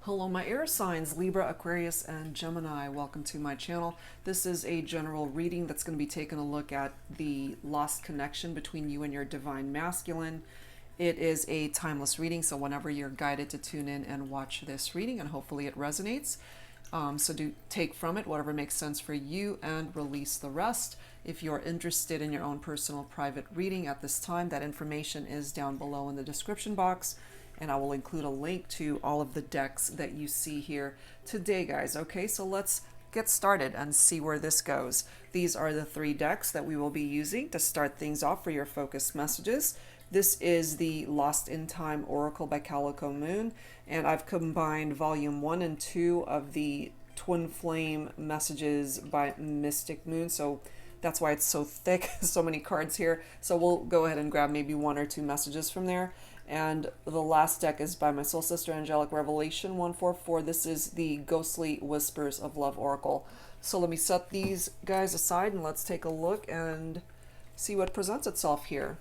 Hello my air signs, Libra, Aquarius, and Gemini. Welcome to my channel. This is a general reading that's going to be taking a look at the lost connection between you and your divine masculine. It is a timeless reading, so whenever you're guided to tune in and watch this reading, and hopefully it resonates. So do take from it whatever makes sense for you and release the rest. If you're interested in your own personal private reading at this time, that information is down below in the description box. And I will include a link to all of the decks that you see here today, guys. Okay, so let's get started and see where this goes. These are the 3 decks that we will be using to start things off for your focused messages. This is the Lost in Time Oracle by Calico Moon, and I've combined volume 1 and 2 of the Twin Flame messages by Mystic Moon. So that's why it's so thick, so many cards here. So we'll go ahead and grab maybe 1 or 2 messages from there. And the last deck is by my soul sister, Angelic Revelation 144. This is the Ghostly Whispers of Love Oracle. So let me set these guys aside and let's take a look and see what presents itself here.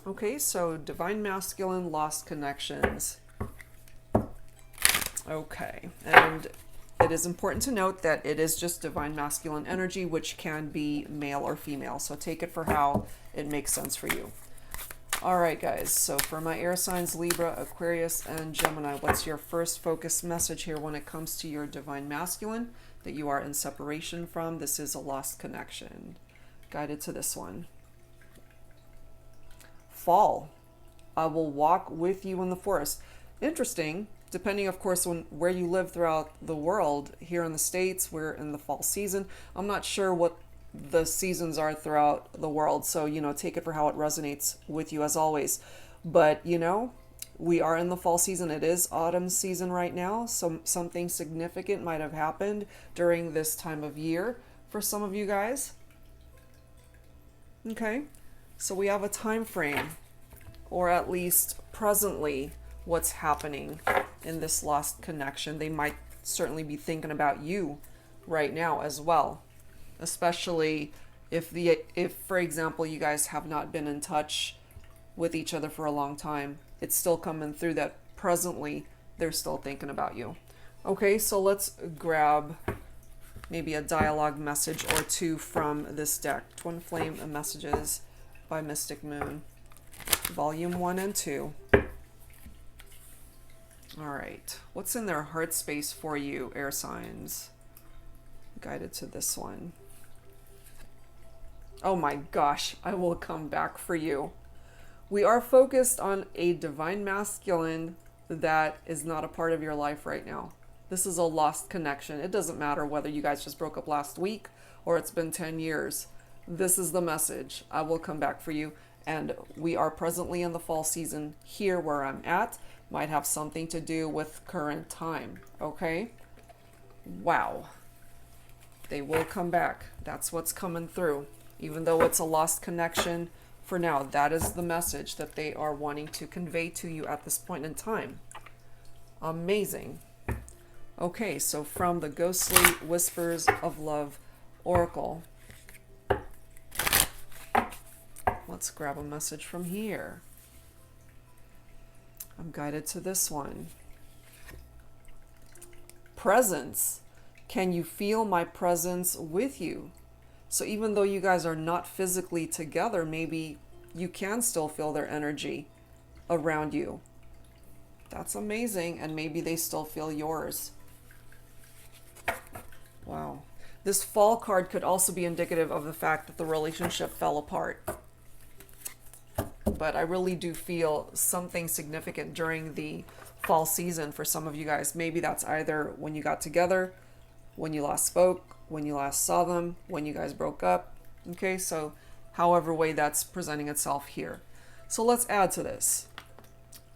Okay, so Divine Masculine, Lost Connections. Okay, and it is important to note that it is just Divine Masculine energy, which can be male or female. So take it for how it makes sense for you. All right, guys, so for my air signs, Libra, Aquarius, and Gemini, what's your first focus message here when it comes to your divine masculine that you are in separation from? This is a lost connection. Guided to this one. Fall. I will walk with you in the forest. Interesting, depending, of course, on where you live throughout the world. Here in the States, we're in the fall season. I'm not sure what the seasons are throughout the world, so take it for how it resonates with you as always. But we are in the fall season. It is autumn season right now, so something significant might have happened during this time of year for some of you guys. Okay, so we have a time frame, or at least presently what's happening in this lost connection. They might certainly be thinking about you right now as well. Especially if for example, you guys have not been in touch with each other for a long time, it's still coming through that presently they're still thinking about you. Okay, so let's grab maybe a dialogue message or 2 from this deck. Twin Flame Messages by Mystic Moon, volume 1 and 2. All right, what's in their heart space for you, air signs? Guided to this one. Oh my gosh, I will come back for you. We are focused on a divine masculine that is not a part of your life right now. This is a lost connection. It doesn't matter whether you guys just broke up last week or it's been 10 years. This is the message. I will come back for you. And we are presently in the fall season here where I'm at. Might have something to do with current time. Okay? Wow. They will come back. That's what's coming through. Even though it's a lost connection for now, that is the message that they are wanting to convey to you at this point in time. Amazing. Okay, so from the Ghostly Whispers of Love Oracle, let's grab a message from here. I'm guided to this one. Presence. Can you feel my presence with you? So even though you guys are not physically together, maybe you can still feel their energy around you. That's amazing. And maybe they still feel yours. Wow. This fall card could also be indicative of the fact that the relationship fell apart. But I really do feel something significant during the fall season for some of you guys. Maybe that's either when you got together, when you last spoke, when you last saw them, when you guys broke up. Okay, so however way that's presenting itself here. So let's add to this.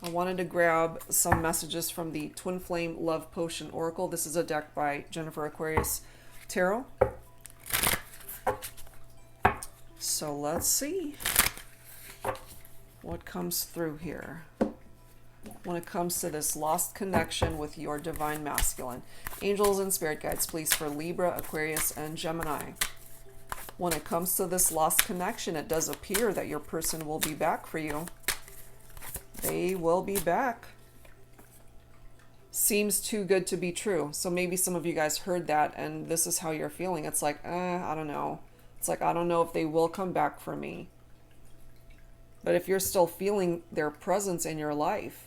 I wanted to grab some messages from the Twin Flame Love Potion Oracle. This is a deck by Jennifer Aquarius Tarot. So let's see what comes through here when it comes to this lost connection with your divine masculine. Angels and spirit guides, please, for Libra, Aquarius, and Gemini. When it comes to this lost connection, it does appear that your person will be back for you. They will be back. seems too good to be true. So maybe some of you guys heard that and this is how you're feeling. It's like, I don't know. It's like, I don't know if they will come back for me. But if you're still feeling their presence in your life,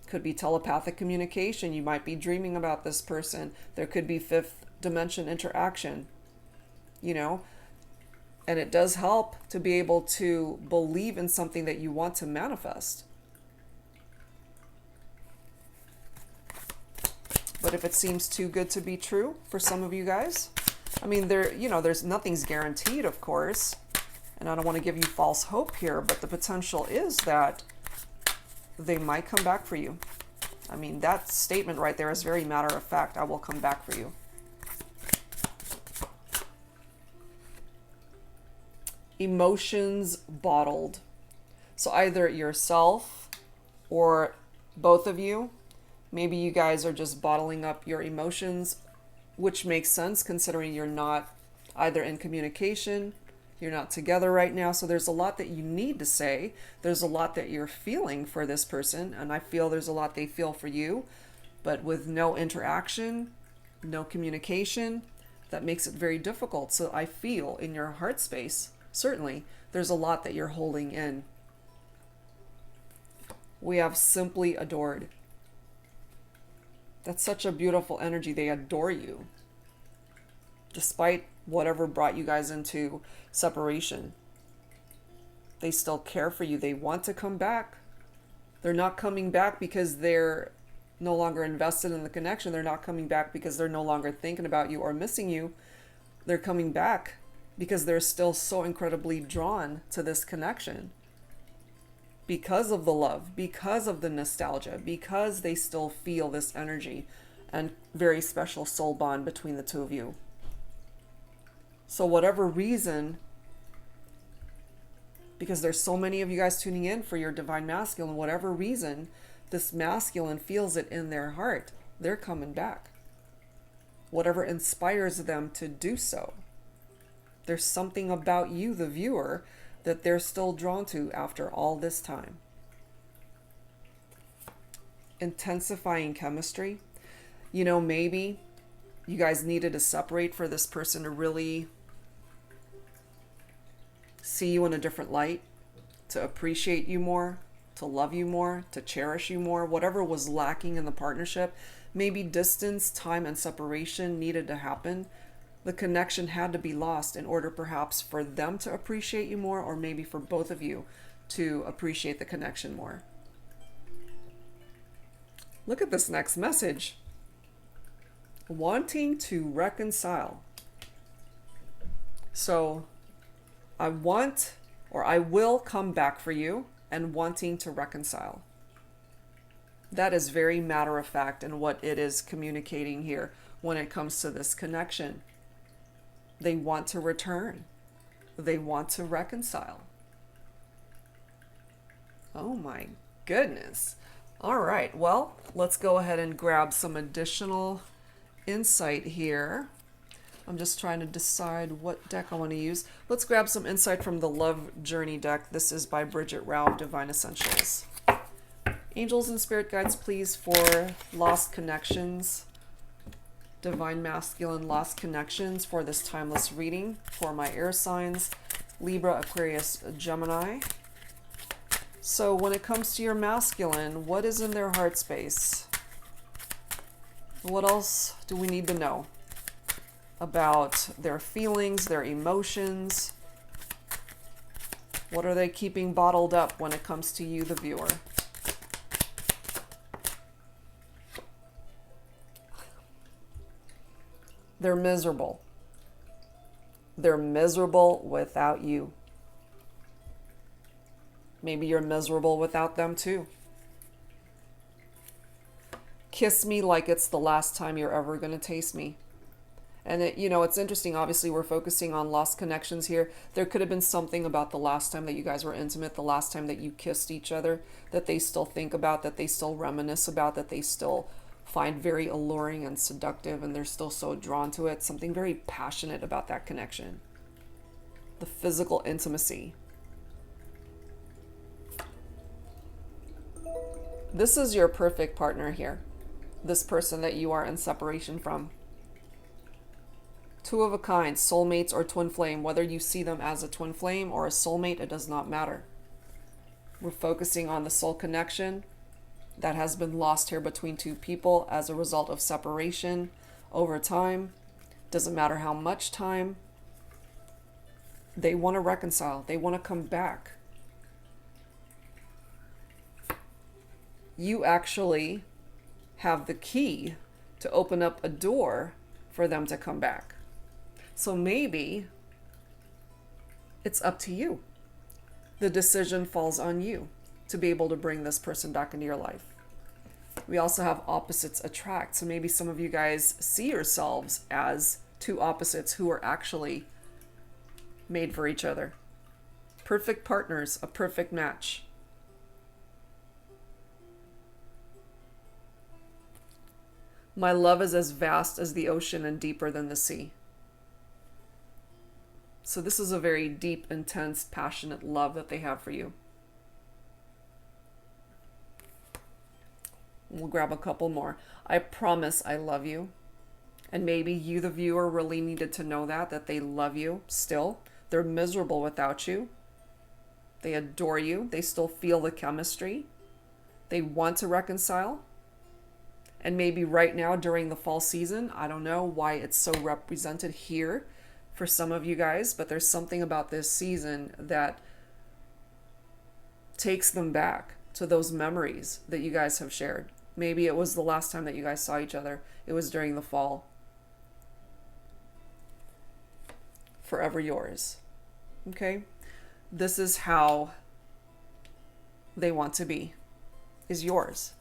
could be telepathic communication. You might be dreaming about this person. There could be fifth dimension interaction, you know, and it does help to be able to believe in something that you want to manifest. But if it seems too good to be true for some of you guys, I mean, there's nothing's guaranteed, of course, and I don't want to give you false hope here, but the potential is that they might come back for you. I mean, that statement right there is very matter of fact. I will come back for you. Emotions bottled. So either yourself or both of you, maybe you guys are just bottling up your emotions, which makes sense considering you're not either in communication, you're not together right now. So there's a lot that you need to say. There's a lot that you're feeling for this person. And I feel there's a lot they feel for you. But with no interaction, no communication, that makes it very difficult. So I feel in your heart space, certainly, there's a lot that you're holding in. We have simply adored. That's such a beautiful energy. They adore you. Despite whatever brought you guys into separation, they still care for you. They want to come back. They're not coming back because they're no longer invested in the connection. They're not coming back because they're no longer thinking about you or missing you. They're coming back because they're still so incredibly drawn to this connection. Because of the love, because of the nostalgia, because they still feel this energy and very special soul bond between the two of you. So whatever reason, because there's so many of you guys tuning in for your divine masculine, whatever reason, this masculine feels it in their heart, they're coming back. Whatever inspires them to do so. There's something about you, the viewer, that they're still drawn to after all this time. Intensifying chemistry. You know, maybe you guys needed to separate for this person to really see you in a different light, to appreciate you more, to love you more, to cherish you more. Whatever was lacking in the partnership, maybe distance, time, and separation needed to happen. The connection had to be lost in order perhaps for them to appreciate you more, or maybe for both of you to appreciate the connection more. Look at this next message. Wanting to reconcile. So I want, or I will come back for you, and wanting to reconcile. That is very matter of fact in what it is communicating here when it comes to this connection. They want to return. They want to reconcile. Oh my goodness. All right, well, let's go ahead and grab some additional insight here. I'm just trying to decide what deck I want to use. Let's grab some insight from the Love Journey deck. This is by Bridget Rao of Divine Essentials. Angels and spirit guides, please, for lost connections. Divine masculine lost connections for this timeless reading for my air signs, Libra, Aquarius, Gemini. So when it comes to your masculine, what is in their heart space? What else do we need to know about their feelings, their emotions? What are they keeping bottled up when it comes to you, the viewer? They're miserable. They're miserable without you. Maybe you're miserable without them too. Kiss me like it's the last time you're ever going to taste me. And it's interesting. Obviously, we're focusing on lost connections here. There could have been something about the last time that you guys were intimate, the last time that you kissed each other, that they still think about, that they still reminisce about, that they still find very alluring and seductive, and they're still so drawn to it. Something very passionate about that connection. The physical intimacy. This is your perfect partner here. This person that you are in separation from. Two of a kind, soulmates or twin flame. Whether you see them as a twin flame or a soulmate, it does not matter. We're focusing on the soul connection that has been lost here between two people as a result of separation over time. Doesn't matter how much time. They want to reconcile. They want to come back. You actually have the key to open up a door for them to come back. So maybe it's up to you. The decision falls on you to be able to bring this person back into your life. We also have opposites attract. So maybe some of you guys see yourselves as two opposites who are actually made for each other. Perfect partners, a perfect match. My love is as vast as the ocean and deeper than the sea. So this is a very deep, intense, passionate love that they have for you. We'll grab a couple more. I promise I love you. And maybe you, the viewer, really needed to know that they love you still. They're miserable without you. They adore you. They still feel the chemistry. They want to reconcile. And maybe right now during the fall season, I don't know why it's so represented here for some of you guys, but there's something about this season that takes them back to those memories that you guys have shared. Maybe it was the last time that you guys saw each other. It was during the fall. Forever yours. Okay? This is how they want to be. Is yours.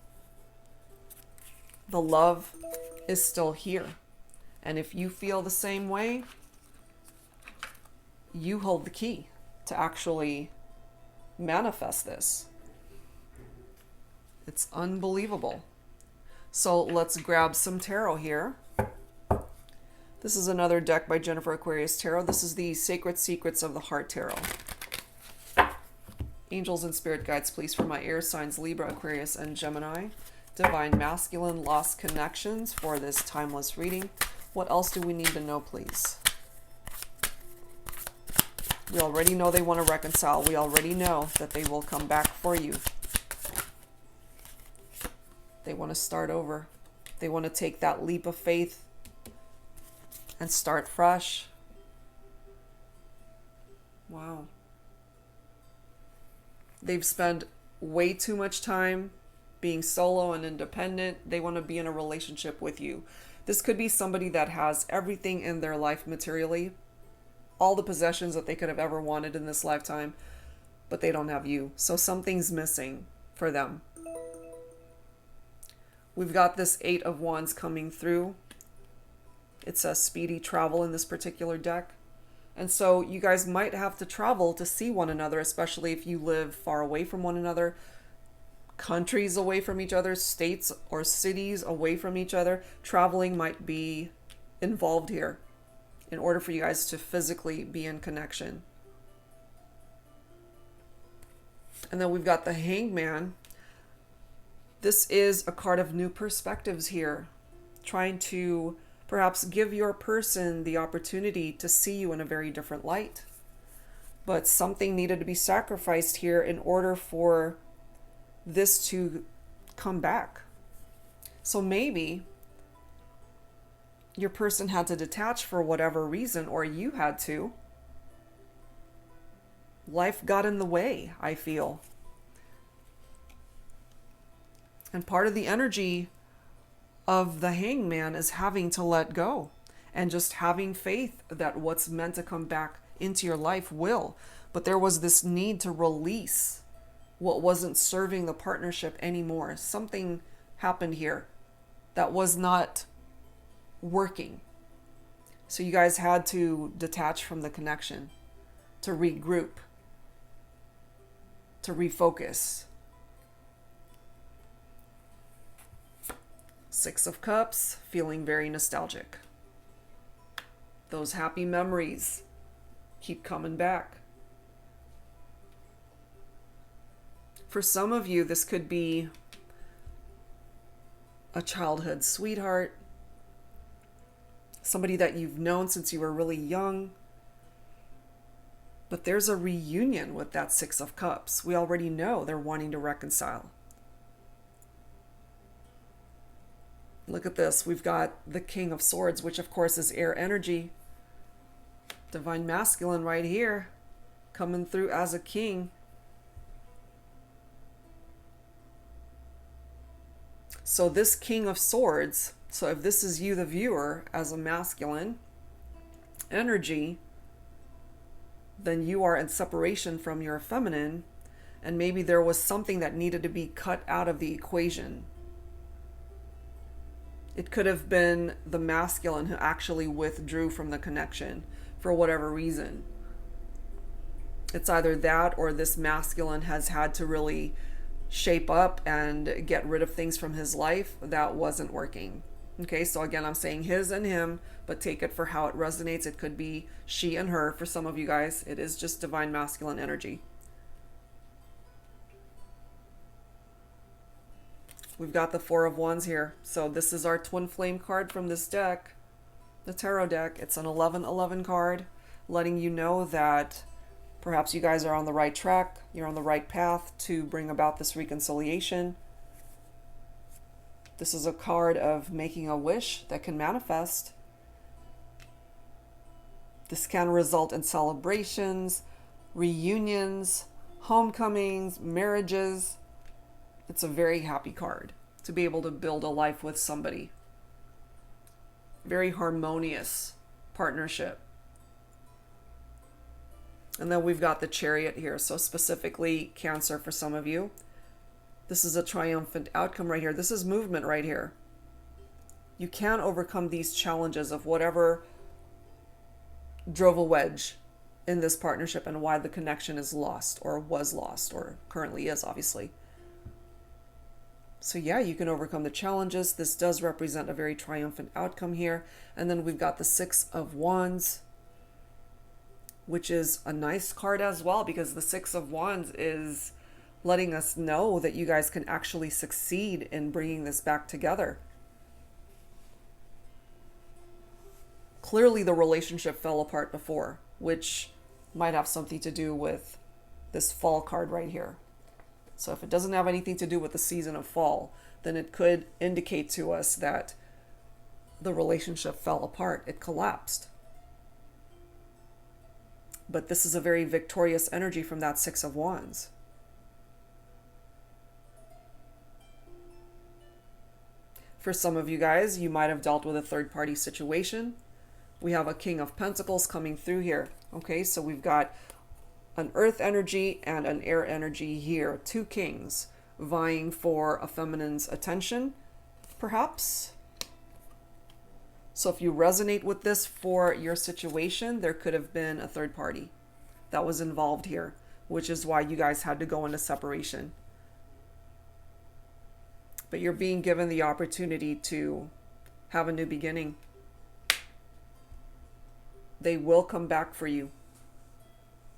The love is still here. And if you feel the same way, you hold the key to actually manifest this. It's unbelievable. So let's grab some tarot here. This is another deck by Jennifer Aquarius Tarot. This is the Sacred Secrets of the Heart Tarot. Angels and spirit guides, please, for my air signs, Libra, Aquarius, and Gemini. Divine masculine lost connections for this timeless reading. What else do we need to know, please? We already know they want to reconcile. We already know that they will come back for you. They want to start over. They want to take that leap of faith and start fresh. Wow. They've spent way too much time being solo and independent. They want to be in a relationship with you. This could be somebody that has everything in their life materially, all the possessions that they could have ever wanted in this lifetime, but they don't have you. So something's missing for them. We've got this Eight of Wands coming through. It says speedy travel in this particular deck. And so you guys might have to travel to see one another, especially if you live far away from one another, countries away from each other, states or cities away from each other. Traveling might be involved here in order for you guys to physically be in connection. And then we've got the Hangman. This is a card of new perspectives here, trying to perhaps give your person the opportunity to see you in a very different light. But something needed to be sacrificed here in order for this to come back. So maybe your person had to detach for whatever reason, or you had to. Life got in the way, I feel. And part of the energy of the Hangman is having to let go and just having faith that what's meant to come back into your life will. But there was this need to release what wasn't serving the partnership anymore. Something happened here that was not working. So you guys had to detach from the connection, to regroup, to refocus. Six of Cups, feeling very nostalgic. Those happy memories keep coming back. For some of you, this could be a childhood sweetheart, somebody that you've known since you were really young. But there's a reunion with that Six of Cups. We already know they're wanting to reconcile. Look at this. We've got the King of Swords, which of course is air energy. Divine Masculine right here, coming through as a king. So this King of Swords, so if this is you, the viewer, as a masculine energy, then you are in separation from your feminine, and maybe there was something that needed to be cut out of the equation. It could have been the masculine who actually withdrew from the connection for whatever reason. It's either that or this masculine has had to really shape up and get rid of things from his life that wasn't working. Okay, so again, I'm saying his and him, but take it for how it resonates. It could be she and her. For some of you guys, it is just divine masculine energy. We've got the Four of Wands here. So this is our twin flame card from this deck, the tarot deck. It's an 11-11 card, letting you know that perhaps you guys are on the right track. You're on the right path to bring about this reconciliation. This is a card of making a wish that can manifest. This can result in celebrations, reunions, homecomings, marriages. It's a very happy card to be able to build a life with somebody. Very harmonious partnership. And then we've got the Chariot here. So specifically Cancer for some of you. This is a triumphant outcome right here. This is movement right here. You can overcome these challenges of whatever drove a wedge in this partnership and why the connection is lost or was lost or currently is, obviously. So yeah, you can overcome the challenges. This does represent a very triumphant outcome here. And then we've got the Six of Wands, which is a nice card as well, because the Six of Wands is letting us know that you guys can actually succeed in bringing this back together. Clearly the relationship fell apart before, which might have something to do with this fall card right here. So if it doesn't have anything to do with the season of fall, then it could indicate to us that the relationship fell apart. It collapsed. But this is a very victorious energy from that Six of Wands. For some of you guys, you might have dealt with a third-party situation. We have a King of Pentacles coming through here. Okay, so we've got an earth energy and an air energy here. Two kings vying for a feminine's attention, perhaps. So if you resonate with this for your situation, there could have been a third party that was involved here, which is why you guys had to go into separation. But you're being given the opportunity to have a new beginning. They will come back for you.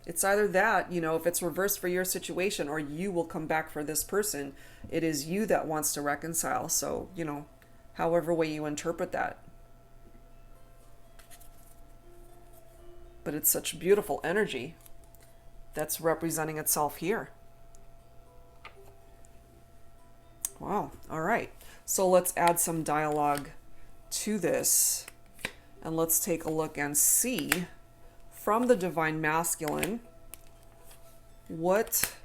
It's either that, you know, if it's reversed for your situation, or you will come back for this person. It is you that wants to reconcile. So, you know, however way you interpret that. But it's such beautiful energy that's representing itself here. Wow. All right. So let's add some dialogue to this. And let's take a look and see from the divine masculine, what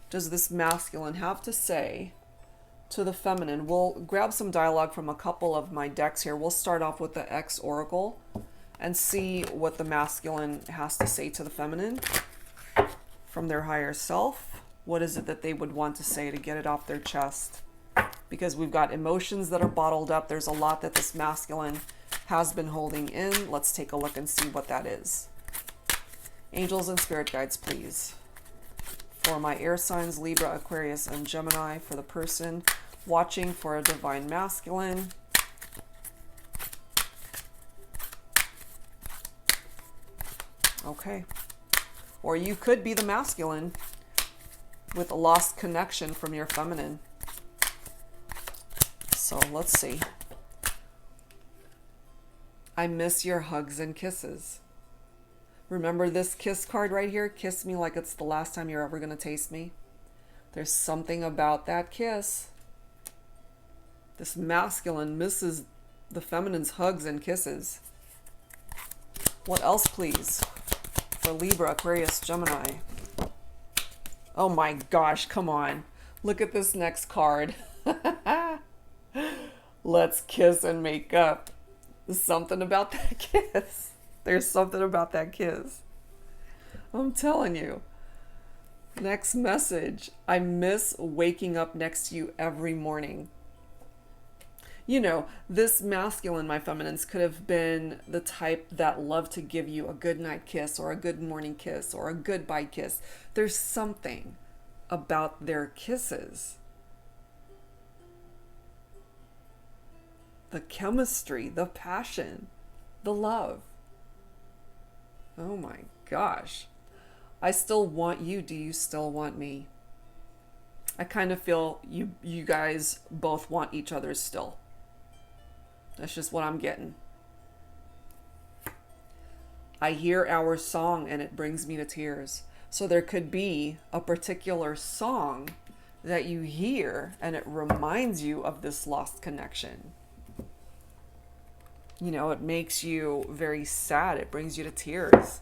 does this masculine have to say to the feminine? We'll grab some dialogue from a couple of my decks here. We'll start off with the X Oracle and see what the masculine has to say to the feminine from their higher self. What is it that they would want to say to get it off their chest? Because we've got emotions that are bottled up. There's a lot that this masculine has been holding in. Let's take a look and see what that is. Angels and spirit guides, please. For my air signs, Libra, Aquarius, and Gemini, for the person watching for a divine masculine. Okay. Or you could be the masculine with a lost connection from your feminine. So let's see. I miss your hugs and kisses. Remember this kiss card right here? Kiss me like it's the last time you're ever going to taste me. There's something about that kiss. This masculine misses the feminine's hugs and kisses. What else, please? For Libra, Aquarius, Gemini. Oh my gosh, come on. Look at this next card. Let's kiss and make up. There's something about that kiss. There's something about that kiss. I'm telling you. Next message. I miss waking up next to you every morning. You know, this masculine, my feminines, could have been the type that loved to give you a good night kiss or a good morning kiss or a goodbye kiss. There's something about their kisses. The chemistry, the passion, the love. Oh my gosh. I still want you. Do you still want me? I kind of feel you guys both want each other still. That's just what I'm getting. I hear our song and it brings me to tears. So there could be a particular song that you hear and it reminds you of this lost connection. You know, it makes you very sad. It brings you to tears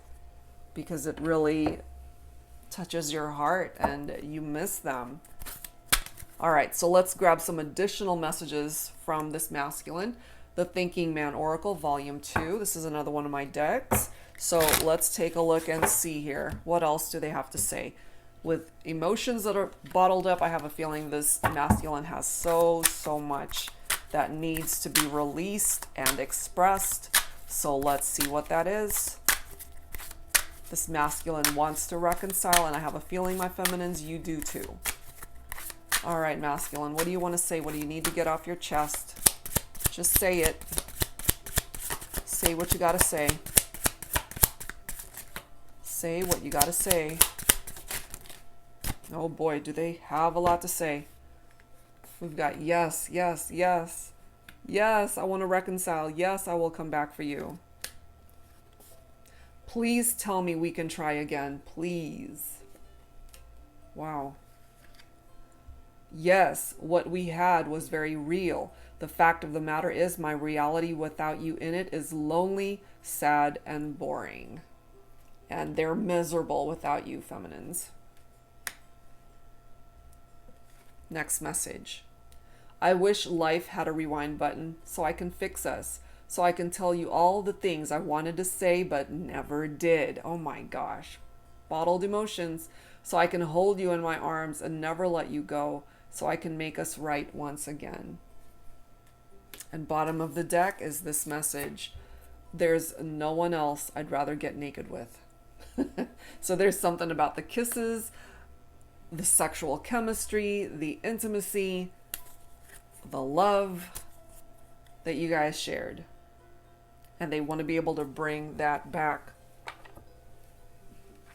because it really touches your heart and you miss them. All right, so let's grab some additional messages from this masculine. The Thinking Man Oracle, Volume 2. This is another one of my decks. So let's take a look and see here. What else do they have to say? With emotions that are bottled up, I have a feeling this masculine has so much that needs to be released and expressed. So let's see what that is. This masculine wants to reconcile, and I have a feeling, my feminines, you do too. All right, masculine, what do you want to say? What do you need to get off your chest? Just say it. Say what you got to say. Say what you got to say. Oh boy, do they have a lot to say. We've got yes, yes, yes. Yes, I want to reconcile. Yes, I will come back for you. Please tell me we can try again. Please. Wow. Yes, what we had was very real. The fact of the matter is my reality without you in it is lonely, sad, and boring. And they're miserable without you, feminines. Next message. I wish life had a rewind button so I can fix us, so I can tell you all the things I wanted to say but never did. Oh my gosh. Bottled emotions. So I can hold you in my arms and never let you go, so I can make us right once again. And bottom of the deck is this message. There's no one else I'd rather get naked with. So there's something about the kisses, the sexual chemistry, the intimacy, the love that you guys shared. And they want to be able to bring that back.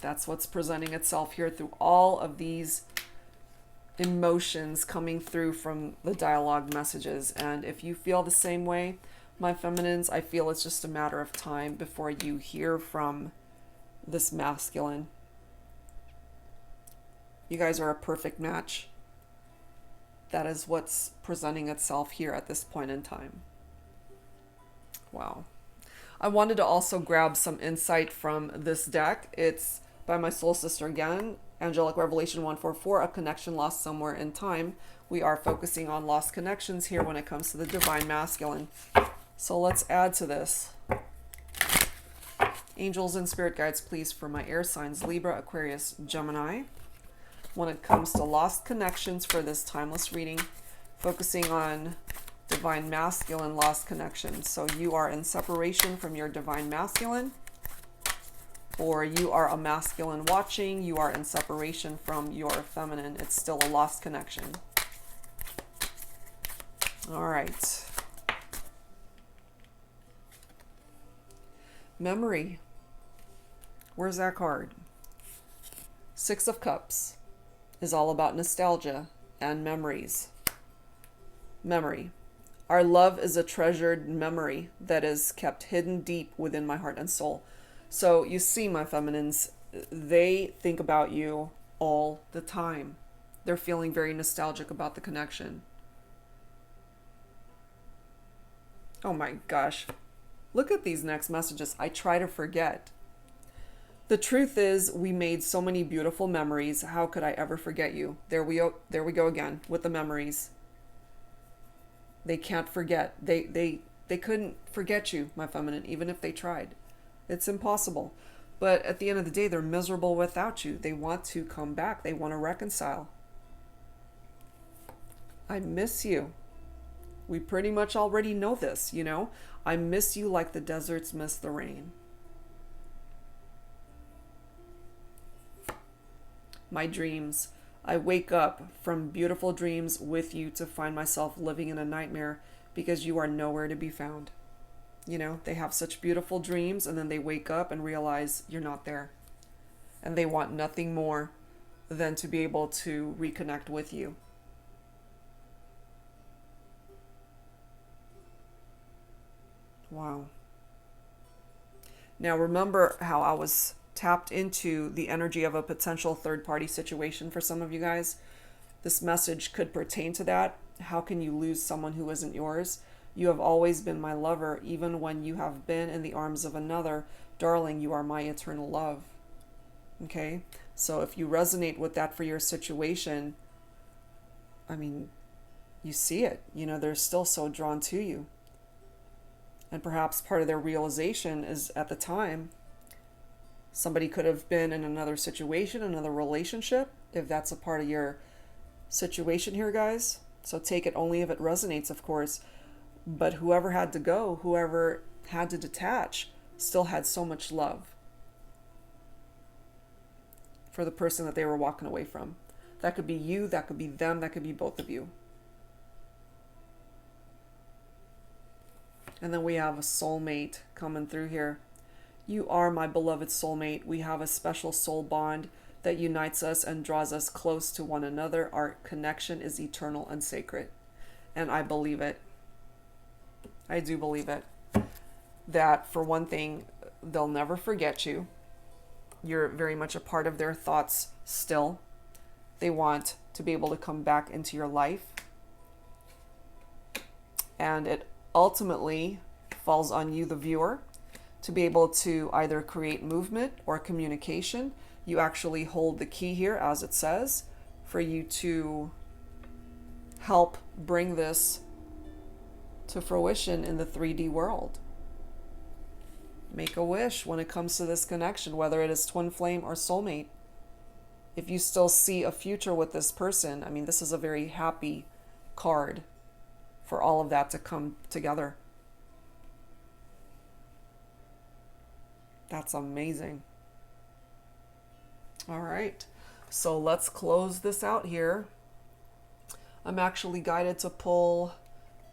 That's what's presenting itself here through all of these emotions coming through from the dialogue messages. And if you feel the same way, my feminines, I feel it's just a matter of time before you hear from this masculine. You guys are a perfect match. That is what's presenting itself here at this point in time. Wow. I wanted to also grab some insight from this deck. It's by my soul sister again, Angelic Revelation 144, A Connection Lost Somewhere in Time. We are focusing on lost connections here when it comes to the Divine Masculine. So let's add to this. Angels and spirit guides, please, for my air signs, Libra, Aquarius, Gemini. When it comes to lost connections for this timeless reading, focusing on Divine Masculine lost connections. So you are in separation from your Divine Masculine, or you are a masculine watching, you are in separation from your feminine. It's still a lost connection. All right. Memory. Where's that card? Six of Cups is all about nostalgia and memories. Memory. Our love is a treasured memory that is kept hidden deep within my heart and soul. So you see, my feminines, they think about you all the time. They're feeling very nostalgic about the connection. Oh my gosh. Look at these next messages. I try to forget. The truth is, we made so many beautiful memories. How could I ever forget you? There we go again with the memories. They can't forget. They couldn't forget you, my feminine, even if they tried. It's impossible. But at the end of the day, they're miserable without you. They want to come back. They want to reconcile. I miss you. We pretty much already know this, you know? I miss you like the deserts miss the rain. My dreams. I wake up from beautiful dreams with you to find myself living in a nightmare because you are nowhere to be found. You know, they have such beautiful dreams and then they wake up and realize you're not there. And they want nothing more than to be able to reconnect with you. Wow. Now remember how I was tapped into the energy of a potential third-party situation for some of you guys? This message could pertain to that. How can you lose someone who isn't yours? You have always been my lover, even when you have been in the arms of another. Darling, you are my eternal love. Okay? So if you resonate with that for your situation, I mean, you see it. You know, they're still so drawn to you. And perhaps part of their realization is at the time, somebody could have been in another situation, another relationship, if that's a part of your situation here, guys. So take it only if it resonates, of course. But whoever had to go, whoever had to detach, still had so much love for the person that they were walking away from. That could be you, that could be them, that could be both of you. And then we have a soulmate coming through here. You are my beloved soulmate. We have a special soul bond that unites us and draws us close to one another. Our connection is eternal and sacred. And I believe it. I do believe it. That, for one thing, they'll never forget you. You're very much a part of their thoughts still. They want to be able to come back into your life. And it ultimately falls on you, the viewer, to be able to either create movement or communication. You actually hold the key here, as it says, for you to help bring this to fruition in the 3D world. Make a wish when it comes to this connection, whether it is twin flame or soulmate. If you still see a future with this person, I mean, this is a very happy card for all of that to come together. That's amazing. All right, so let's close this out here. I'm actually guided to pull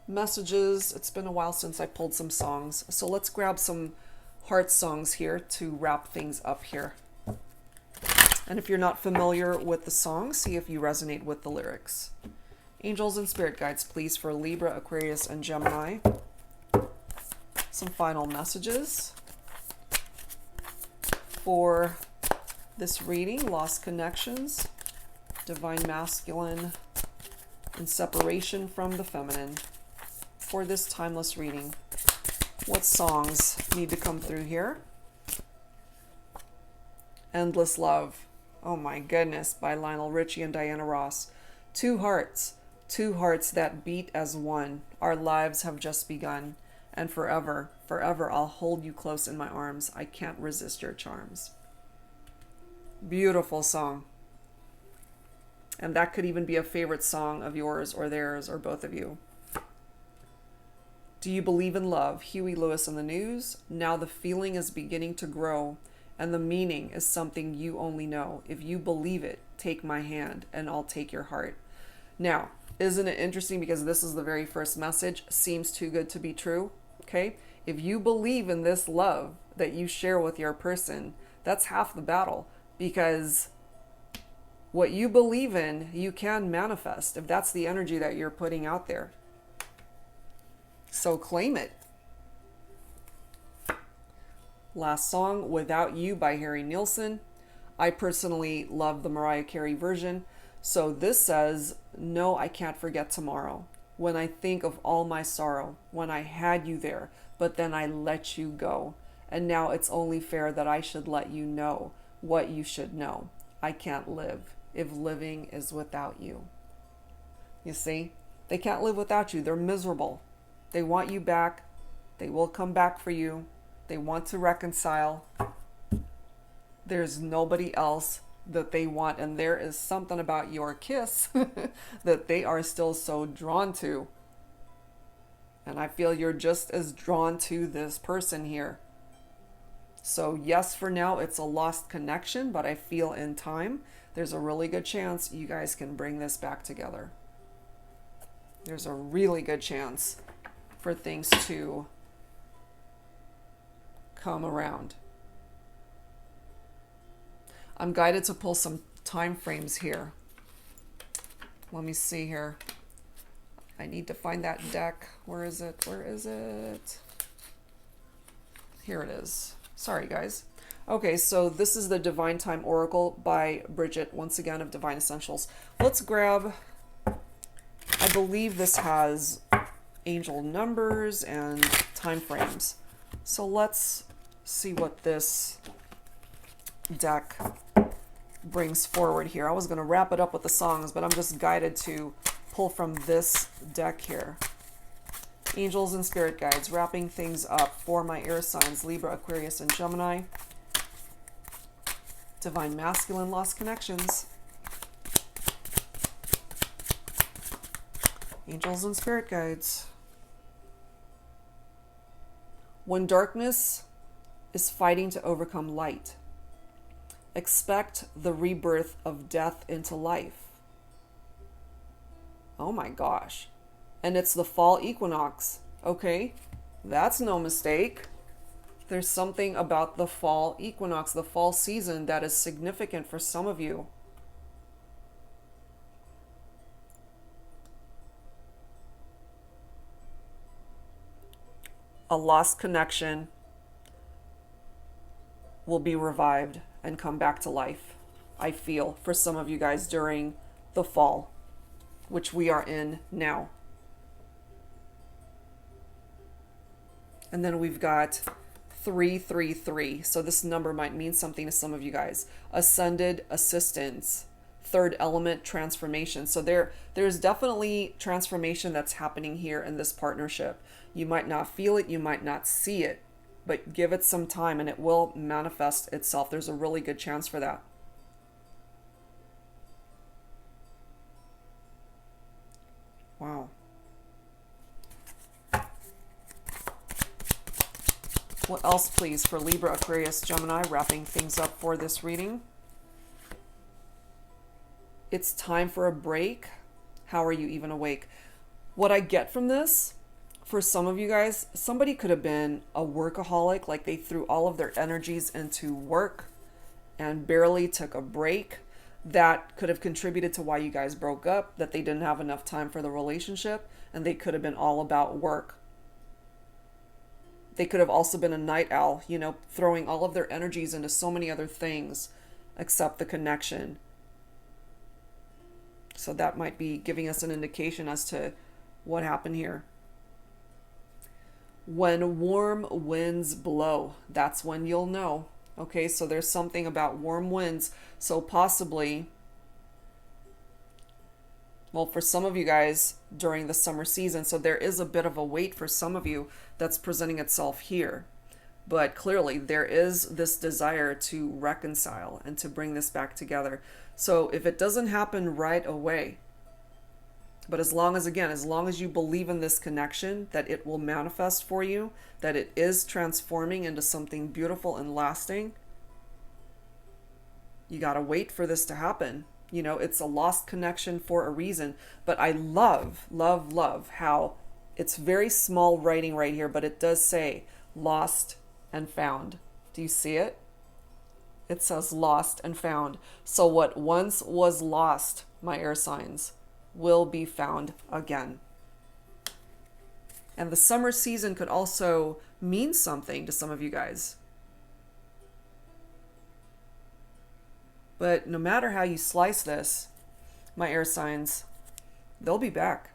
messages. It's been a while since I pulled some songs. So let's grab some heart songs here to wrap things up here. And if you're not familiar with the song, see if you resonate with the lyrics. Angels and spirit guides, please, for Libra, Aquarius, and Gemini. Some final messages for this reading: lost connections, divine masculine, and separation from the feminine. For this timeless reading, what songs need to come through here? Endless Love. Oh my goodness, by Lionel Richie and Diana Ross. Two hearts that beat as one. Our lives have just begun. And forever, forever I'll hold you close in my arms. I can't resist your charms. Beautiful song. And that could even be a favorite song of yours or theirs or both of you. Do you believe in love? Huey Lewis and the News. Now the feeling is beginning to grow, and the meaning is something you only know. If you believe it, take my hand, and I'll take your heart. Now, isn't it interesting, because this is the very first message, seems too good to be true, okay? If you believe in this love that you share with your person, that's half the battle, because what you believe in, you can manifest, if that's the energy that you're putting out there. So claim it. Last song, Without You by Harry Nilsson. I personally love the Mariah Carey version. So this says, no, I can't forget tomorrow. When I think of all my sorrow, when I had you there, but then I let you go. And now it's only fair that I should let you know what you should know. I can't live if living is without you. You see, they can't live without you. They're miserable. They want you back. They will come back for you. They want to reconcile. There's nobody else that they want, and there is something about your kiss that they are still so drawn to. And I feel you're just as drawn to this person here. So yes, for now, it's a lost connection, but I feel in time, there's a really good chance you guys can bring this back together. There's a really good chance for things to come around. I'm guided to pull some time frames here. Let me see here. I need to find that deck. Where is it? Where is it? Here it is. Sorry, guys. Okay, so this is the Divine Time Oracle by Bridget, once again, of Divine Essentials. Let's grab, I believe this has angel numbers and time frames. So let's see what this deck brings forward here. I was going to wrap it up with the songs, but I'm just guided to pull from this deck here. Angels and spirit guides, wrapping things up for my air signs, Libra, Aquarius, and Gemini. Divine masculine, lost connections. Angels and spirit guides. When darkness is fighting to overcome light, expect the rebirth of death into life. Oh my gosh. And it's the fall equinox. Okay, that's no mistake. There's something about the fall equinox, the fall season, that is significant for some of you. A lost connection will be revived and come back to life, I feel, for some of you guys during the fall, which we are in now. And then we've got 333. So this number might mean something to some of you guys. Ascended assistance, third element transformation. So there's definitely transformation that's happening here in this partnership. You might not feel it, you might not see it, but give it some time and it will manifest itself. There's a really good chance for that. Wow. What else, please, for Libra, Aquarius, Gemini, wrapping things up for this reading? It's time for a break. How are you even awake? What I get from this, for some of you guys, somebody could have been a workaholic, like they threw all of their energies into work and barely took a break. That could have contributed to why you guys broke up, that they didn't have enough time for the relationship, and they could have been all about work. They could have also been a night owl, you know, throwing all of their energies into so many other things except the connection. So that might be giving us an indication as to what happened here. When warm winds blow, that's when you'll know. Okay, so there's something about warm winds. So possibly, well, for some of you guys during the summer season, so there is a bit of a wait for some of you that's presenting itself here. But clearly there is this desire to reconcile and to bring this back together. So if it doesn't happen right away, but as long as you believe in this connection, that it will manifest for you, that it is transforming into something beautiful and lasting, you got to wait for this to happen. You know, it's a lost connection for a reason. But I love, love, love how it's very small writing right here, but it does say lost and found. Do you see it? It says lost and found. So what once was lost, my air signs, will be found again. And the summer season could also mean something to some of you guys. But no matter how you slice this, my air signs, they'll be back.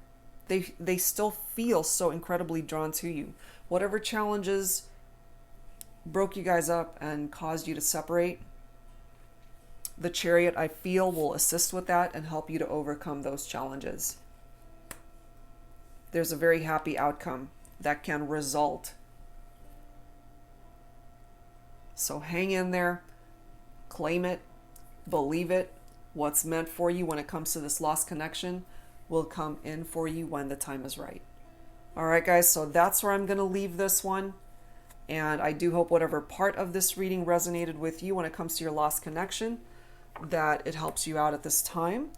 They still feel so incredibly drawn to you. Whatever challenges broke you guys up and caused you to separate, the Chariot, I feel, will assist with that and help you to overcome those challenges. There's a very happy outcome that can result. So hang in there, claim it, believe it. What's meant for you when it comes to this lost connection will come in for you when the time is right. All right, guys, so that's where I'm going to leave this one. And I do hope whatever part of this reading resonated with you when it comes to your lost connection, that it helps you out at this time.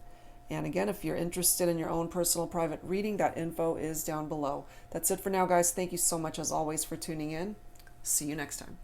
And again, if you're interested in your own personal private reading, that info is down below. That's it for now, guys. Thank you so much, as always, for tuning in. See you next time.